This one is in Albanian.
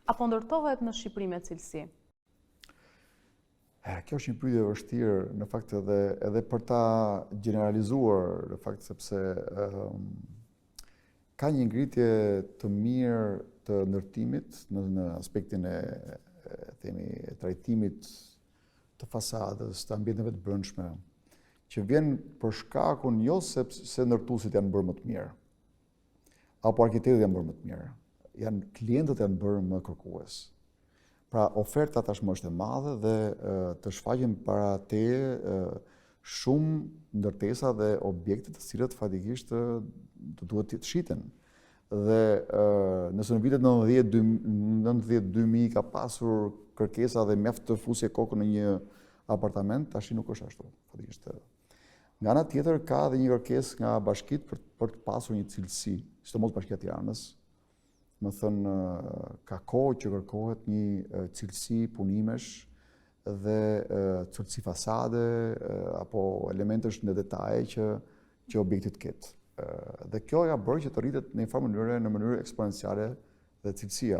apo ndërtohet në Shqipëri me cilësi? Kjo është një pyetje e vështirë, në fakt edhe për ta generalizuar, në fakt sepse ka një ngritje të mirë të ndërtimit në aspektin e themi trajtimit të fasadës, të ambienteve të brendshme, që vjen për shkakun jo se ndërtuesit janë bërë më të mirë, apo arkitektët janë bërë më të mirë, klientët janë bërë më kërkues. Pra, oferta tashmë është e madhe dhe të shfaqen para teje shumë ndërtesa dhe objekte të cilat fatikisht duhet të shiten. Dhe nëse në vitet 90-2000 ka pasur kërkesa dhe mjaft të fusje kokën në një apartament, tash nuk është ashtu, fatikisht. Nga ana tjetër ka edhe një kërkesë nga bashkitë për të pasur një cilësi, sidomos Bashkia e Tiranës. Më thënë, ka kohë që kërkohet një cilësi punimesh dhe cilësi fasade apo elementesh në detaje që objektit ketë. Dhe kjo ja bërë që të rritet në një farë mënyrë eksponenciale dhe cilësia.